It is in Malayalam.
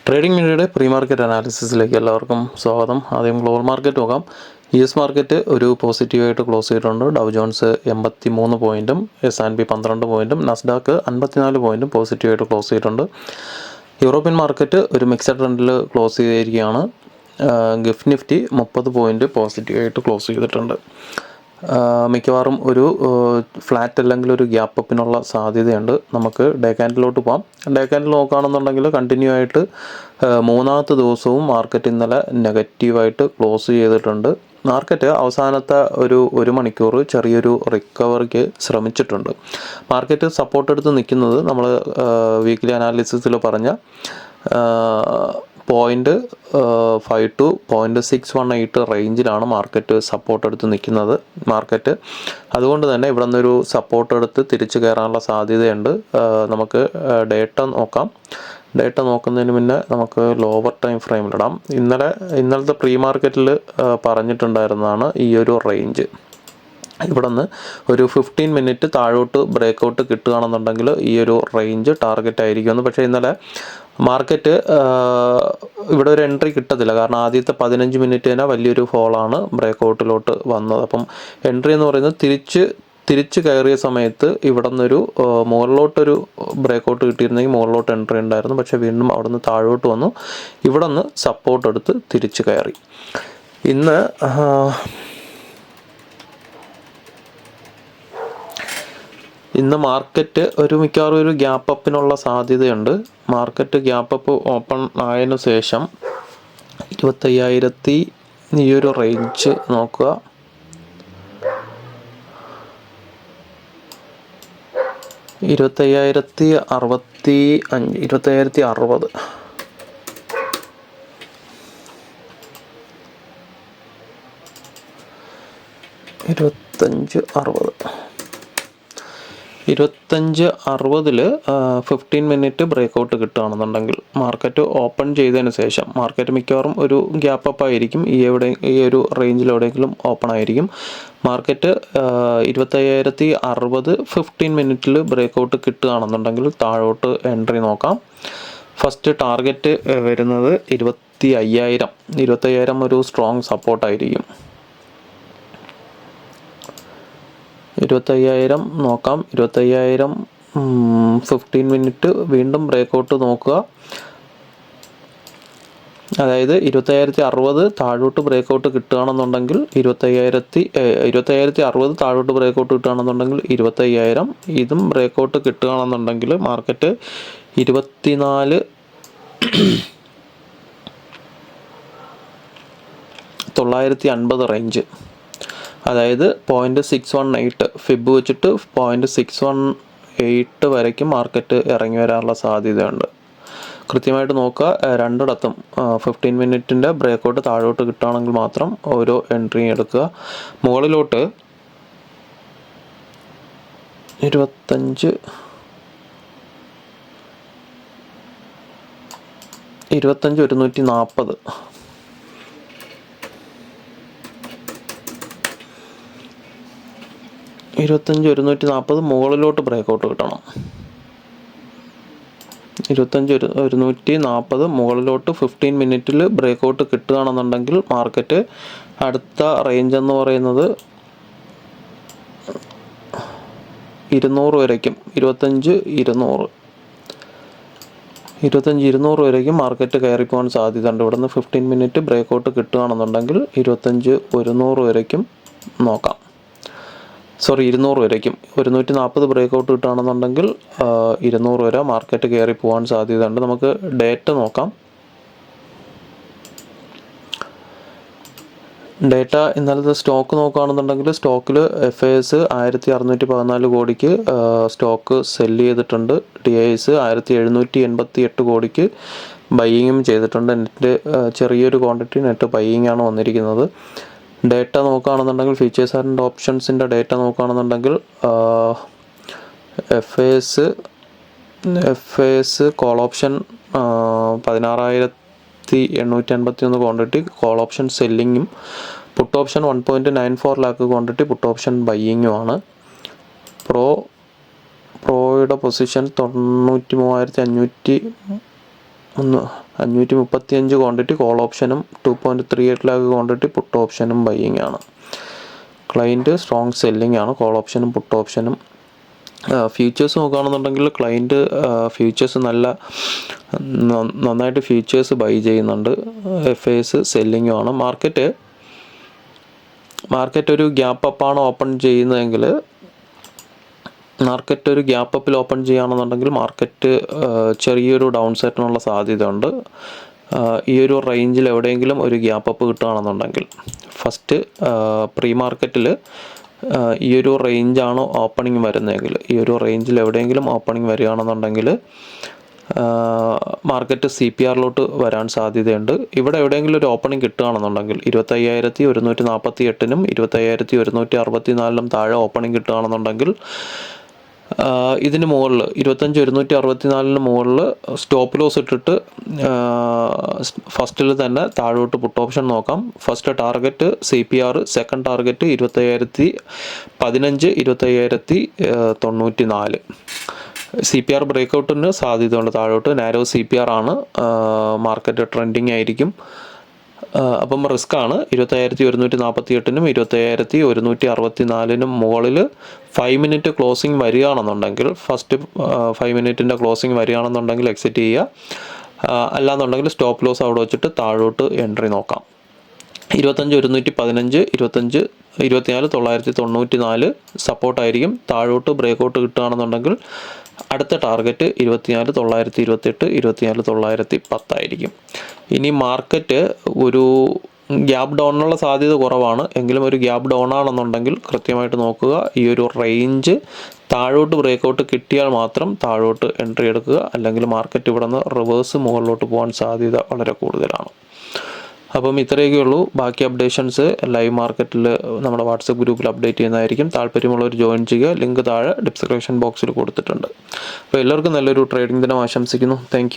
ട്രേഡിംഗ് മീഡിയയുടെ പ്രീ മാർക്കറ്റ് അനാലിസിസിലേക്ക് എല്ലാവർക്കും സ്വാഗതം. ആദ്യം ഗ്ലോബൽ മാർക്കറ്റ് നോക്കാം. US മാർക്കറ്റ് ഒരു പോസിറ്റീവായിട്ട് ക്ലോസ് ചെയ്തിട്ടുണ്ട്. ഡൗ ജോൺസ് 83 പോയിൻറ്റും S&P 12 പോയിൻറ്റും നസ്ഡാക്ക് 54 പോയിൻറ്റും പോസിറ്റീവായിട്ട് ക്ലോസ് ചെയ്തിട്ടുണ്ട്. യൂറോപ്യൻ മാർക്കറ്റ് ഒരു മിക്സഡ് ട്രെൻഡിൽ ക്ലോസ് ചെയ്തിരിക്കുകയാണ്. ഗിഫ്റ്റ് നിഫ്റ്റി 30 പോയിൻറ്റ് പോസിറ്റീവായിട്ട് ക്ലോസ് ചെയ്തിട്ടുണ്ട്. മിക്കവാറും ഒരു ഫ്ലാറ്റ് അല്ലെങ്കിൽ ഒരു ഗ്യാപ്പ് അപ്പിനുള്ള സാധ്യതയുണ്ട്. നമുക്ക് ഡേ ക്യാൻഡിലോട്ട് പോകാം. ഡേ ക്യാൻഡിൽ നോക്കുകയാണെന്നുണ്ടെങ്കിൽ കണ്ടിന്യൂ ആയിട്ട് മൂന്നാമത്തെ ദിവസവും മാർക്കറ്റ് ഇന്നലെ നെഗറ്റീവായിട്ട് ക്ലോസ് ചെയ്തിട്ടുണ്ട്. മാർക്കറ്റ് അവസാനത്തെ ഒരു മണിക്കൂർ ചെറിയൊരു റിക്കവറിക്ക് ശ്രമിച്ചിട്ടുണ്ട്. മാർക്കറ്റ് സപ്പോർട്ട് എടുത്ത് നിൽക്കുന്നത് നമ്മൾ വീക്ക്ലി അനാലിസിസിൽ പറഞ്ഞ 0.5 to 0.618 റേഞ്ചിലാണ് മാർക്കറ്റ് സപ്പോർട്ട് എടുത്ത് നിൽക്കുന്നത്. മാർക്കറ്റ് അതുകൊണ്ട് തന്നെ ഇവിടെ നിന്നൊരു സപ്പോർട്ട് എടുത്ത് തിരിച്ചു കയറാനുള്ള സാധ്യതയുണ്ട്. നമുക്ക് ഡേറ്റ നോക്കാം. ഡേറ്റ നോക്കുന്നതിന് മുന്നേ നമുക്ക് ലോവർ ടൈം ഫ്രെയിമിലിടാം. ഇന്നലത്തെ പ്രീ മാർക്കറ്റിൽ പറഞ്ഞിട്ടുണ്ടായിരുന്നതാണ് ഈ ഒരു റേഞ്ച്. ഇവിടെ നിന്ന് ഒരു 15 മിനിറ്റ് താഴോട്ട് ബ്രേക്കൗട്ട് കിട്ടുകയാണെന്നുണ്ടെങ്കിൽ ഈ ഒരു റേഞ്ച് ടാർഗറ്റ് ആയിരിക്കുമെന്ന്. പക്ഷേ ഇന്നലെ മാർക്കറ്റ് ഇവിടെ ഒരു എൻട്രി കിട്ടത്തില്ല. കാരണം ആദ്യത്തെ 15 മിനിറ്റ് തന്നെ വലിയൊരു ഫോളാണ് ബ്രേക്കൗട്ടിലോട്ട് വന്നത്. അപ്പം എൻട്രി എന്ന് പറയുന്നത് തിരിച്ച് കയറിയ സമയത്ത് ഇവിടെ നിന്നൊരു മുകളിലോട്ടൊരു ബ്രേക്കൗട്ട് കിട്ടിയിരുന്നെങ്കിൽ മുകളിലോട്ട് എൻട്രി ഉണ്ടായിരുന്നു. പക്ഷേ വീണ്ടും അവിടെ നിന്ന് താഴോട്ട് വന്നു. ഇവിടെ നിന്ന് സപ്പോർട്ട് എടുത്ത് തിരിച്ച് കയറി. ഇന്ന് മാർക്കറ്റ് മിക്കവാറും ഒരു ഗ്യാപ്പ് അപ്പിനുള്ള സാധ്യതയുണ്ട്. മാർക്കറ്റ് ഗ്യാപ്പ് അപ്പ് ഓപ്പൺ ആയതിനു ശേഷം 25,000 ഈ ഒരു റേഞ്ച് നോക്കുക. 25,060 25,060 25,60 15 മിനിറ്റ് ബ്രേക്കൗട്ട് കിട്ടുകയാണെന്നുണ്ടെങ്കിൽ മാർക്കറ്റ് ഓപ്പൺ ചെയ്തതിന് ശേഷം മാർക്കറ്റ് മിക്കവാറും ഒരു ഗ്യാപ്പ് അപ്പ് ആയിരിക്കും. ഈ ഒരു റേഞ്ചിൽ എവിടെയെങ്കിലും ഓപ്പൺ ആയിരിക്കും. മാർക്കറ്റ് 25,060 15 മിനിറ്റിൽ ബ്രേക്കൗട്ട് കിട്ടുകയാണെന്നുണ്ടെങ്കിൽ താഴോട്ട് എൻട്രി നോക്കാം. ഫസ്റ്റ് ടാർഗറ്റ് വരുന്നത് 25,000 ഒരു സ്ട്രോങ് സപ്പോർട്ടായിരിക്കും. 25,000 നോക്കാം. 25,000 15 മിനിറ്റ് വീണ്ടും ബ്രേക്കൗട്ട് നോക്കുക. അതായത് 25,060 താഴോട്ട് ബ്രേക്കൗട്ട് കിട്ടുകയാണെന്നുണ്ടെങ്കിൽ 25,060 താഴോട്ട് ബ്രേക്കൗട്ട് കിട്ടുകയാണെന്നുണ്ടെങ്കിൽ 25,000 ഇതും ബ്രേക്കൗട്ട് കിട്ടുകയാണെന്നുണ്ടെങ്കിൽ മാർക്കറ്റ് 24,950 റേഞ്ച്, അതായത് 0.618 ഫിബ് വെച്ചിട്ട് 0.618 വരയ്ക്കും മാർക്കറ്റ് ഇറങ്ങി വരാനുള്ള സാധ്യതയുണ്ട്. കൃത്യമായിട്ട് നോക്കുക. രണ്ടിടത്തും 15 മിനിറ്റിൻ്റെ ബ്രേക്കൗട്ട് താഴോട്ട് കിട്ടുകയാണെങ്കിൽ മാത്രം ഓരോ എൻട്രി എടുക്കുക. മുകളിലോട്ട് 25,140 25,140 മുകളിലോട്ട് ബ്രേക്കൗട്ട് കിട്ടണം. 25,140 മുകളിലോട്ട് 15 മിനിറ്റിൽ ബ്രേക്കൗട്ട് കിട്ടുകയാണെന്നുണ്ടെങ്കിൽ മാർക്കറ്റ് അടുത്ത റേഞ്ച് എന്ന് പറയുന്നത് 200 വരയ്ക്കും. 25,200 വരയ്ക്കും മാർക്കറ്റ് കയറിപ്പോകാൻ സാധ്യതയുണ്ട്. ഇവിടെ നിന്ന് 15 മിനിറ്റ് ബ്രേക്കൗട്ട് കിട്ടുകയാണെന്നുണ്ടെങ്കിൽ 25,100 വരയ്ക്കും നോക്കാം. 200 വരയ്ക്കും. 140 ബ്രേക്കൗട്ട് കിട്ടുകയാണെന്നുണ്ടെങ്കിൽ 200 വരെ മാർക്കറ്റ് കയറി പോകാൻ സാധ്യതയുണ്ട്. നമുക്ക് ഡേറ്റ നോക്കാം. ഡേറ്റ ഇന്നലത്തെ സ്റ്റോക്ക് നോക്കുകയാണെന്നുണ്ടെങ്കിൽ സ്റ്റോക്കിൽ FIS 1,614 കോടിക്ക് സ്റ്റോക്ക് സെല്ല് ചെയ്തിട്ടുണ്ട്. DIS 1,788 കോടിക്ക് ബൈയിങ്ങും ചെയ്തിട്ടുണ്ട്. നെറ്റ് ചെറിയൊരു ക്വാണ്ടിറ്റി നെറ്റ് ബൈയിങ് ആണ് വന്നിരിക്കുന്നത്. ഡേറ്റ നോക്കുകയാണെന്നുണ്ടെങ്കിൽ ഫീച്ചേഴ്സ് ആൻഡ് ഓപ്ഷൻസിൻ്റെ ഡേറ്റ നോക്കുകയാണെന്നുണ്ടെങ്കിൽ FIS call option 16,851 quantity call option സെല്ലിങ്ങും put option 1.94 lakh quantity put option ബൈയിങ്ങുമാണ്. പ്രോയുടെ പൊസിഷൻ 93,500 535 ക്വാണ്ടിറ്റി കോൾ ഓപ്ഷനും 2.38 ലാക്ക് ക്വാണ്ടിറ്റി പുട്ട് ഓപ്ഷനും ബൈയിങ് ആണ്. ക്ലയൻറ്റ് സ്ട്രോങ് സെല്ലിംഗ് ആണ് കോൾ ഓപ്ഷനും പുട്ട് ഓപ്ഷനും. ഫ്യൂച്ചേഴ്സ് നോക്കുകയാണെന്നുണ്ടെങ്കിൽ ക്ലയൻറ്റ് ഫ്യൂച്ചേഴ്സ് നന്നായിട്ട് ഫ്യൂച്ചേഴ്സ് ബൈ ചെയ്യുന്നുണ്ട്. FIs സെല്ലിങ്ങും ആണ്. മാർക്കറ്റ് ഒരു ഗ്യാപ്പ് അപ്പാണ് ഓപ്പൺ ചെയ്യുന്നതെങ്കിൽ മാർക്കറ്റ് ഒരു ഗ്യാപ്പ് അപ്പിൽ ഓപ്പൺ ചെയ്യുകയാണെന്നുണ്ടെങ്കിൽ മാർക്കറ്റ് ചെറിയൊരു ഡൗൺ സെറ്റിനുള്ള സാധ്യതയുണ്ട്. ഈ ഒരു റേഞ്ചിൽ എവിടെയെങ്കിലും ഒരു ഗ്യാപ്പ് അപ്പ് കിട്ടുകയാണെന്നുണ്ടെങ്കിൽ ഫസ്റ്റ് പ്രീ മാർക്കറ്റിൽ ഈ ഒരു റേഞ്ചാണ് ഓപ്പണിംഗ് വരുന്നതെങ്കിൽ ഈ ഒരു റേഞ്ചിൽ എവിടെയെങ്കിലും ഓപ്പണിംഗ് വരികയാണെന്നുണ്ടെങ്കിൽ മാർക്കറ്റ് CPRലോട്ട് വരാൻ സാധ്യതയുണ്ട്. ഇവിടെ എവിടെയെങ്കിലും ഒരു ഓപ്പണിംഗ് കിട്ടുകയാണെന്നുണ്ടെങ്കിൽ 25,148നും 25,164നും താഴെ ഓപ്പണിംഗ് കിട്ടുകയാണെന്നുണ്ടെങ്കിൽ ഇതിന് മുകളിൽ 25,164ന് മുകളിൽ സ്റ്റോപ്പ് ലോസ് ഇട്ടിട്ട് ഫസ്റ്റിൽ തന്നെ താഴോട്ട് പുട്ട് ഓപ്ഷൻ നോക്കാം. First target CPR, second target 25,015, 25,094. CPR ബ്രേക്കൗട്ടിന് സാധ്യതയുണ്ട് താഴോട്ട്. നാരോ CPR ആണ്. മാർക്കറ്റ് ട്രെൻഡിങ് ആയിരിക്കും. അപ്പം റിസ്ക് ആണ്. 25,148നും 25,164നും മുകളിൽ 5 മിനിറ്റ് ക്ലോസിങ് വരികയാണെന്നുണ്ടെങ്കിൽ ഫസ്റ്റ് 5 മിനിറ്റിൻ്റെ ക്ലോസിങ് വരികയാണെന്നുണ്ടെങ്കിൽ എക്സിറ്റ് ചെയ്യുക. അല്ലാന്നുണ്ടെങ്കിൽ സ്റ്റോപ്പ് ലോസ് അവിടെ വെച്ചിട്ട് താഴോട്ട് എൻട്രി നോക്കാം. 25,115, 24,994 സപ്പോർട്ടായിരിക്കും. താഴോട്ട് ബ്രേക്കൗട്ട് കിട്ടുകയാണെന്നുണ്ടെങ്കിൽ അടുത്ത ടാർഗറ്റ് 24,928, 24,910 ആയിരിക്കും. ഇനി മാർക്കറ്റ് ഒരു ഗ്യാപ്പ് ഡൗണിനുള്ള സാധ്യത കുറവാണ്. എങ്കിലും ഒരു ഗ്യാപ്പ് ഡൗൺ ആണെന്നുണ്ടെങ്കിൽ കൃത്യമായിട്ട് നോക്കുക. ഈ ഒരു റേഞ്ച് താഴോട്ട് ബ്രേക്കൗട്ട് കിട്ടിയാൽ മാത്രം താഴോട്ട് എൻട്രി എടുക്കുക. അല്ലെങ്കിൽ മാർക്കറ്റ് ഇവിടെ നിന്ന് റിവേഴ്സ് മുകളിലോട്ട് പോകാൻ സാധ്യത വളരെ കൂടുതലാണ്. അപ്പം ഇത്രയൊക്കെ ഉള്ളൂ. ബാക്കി അപ്ഡേഷൻസ് ലൈവ് മാർക്കറ്റിൽ നമ്മുടെ വാട്സപ്പ് ഗ്രൂപ്പിൽ അപ്ഡേറ്റ് ചെയ്യുന്നതായിരിക്കും. താല്പര്യമുള്ളവർ ജോയിൻ ചെയ്യുക. ലിങ്ക് താഴെ ഡിസ്ക്രിപ്ഷൻ ബോക്സിൽ കൊടുത്തിട്ടുണ്ട്. അപ്പോൾ എല്ലാവർക്കും നല്ലൊരു ട്രേഡിംഗ് ദിനം ആശംസിക്കുന്നു. താങ്ക്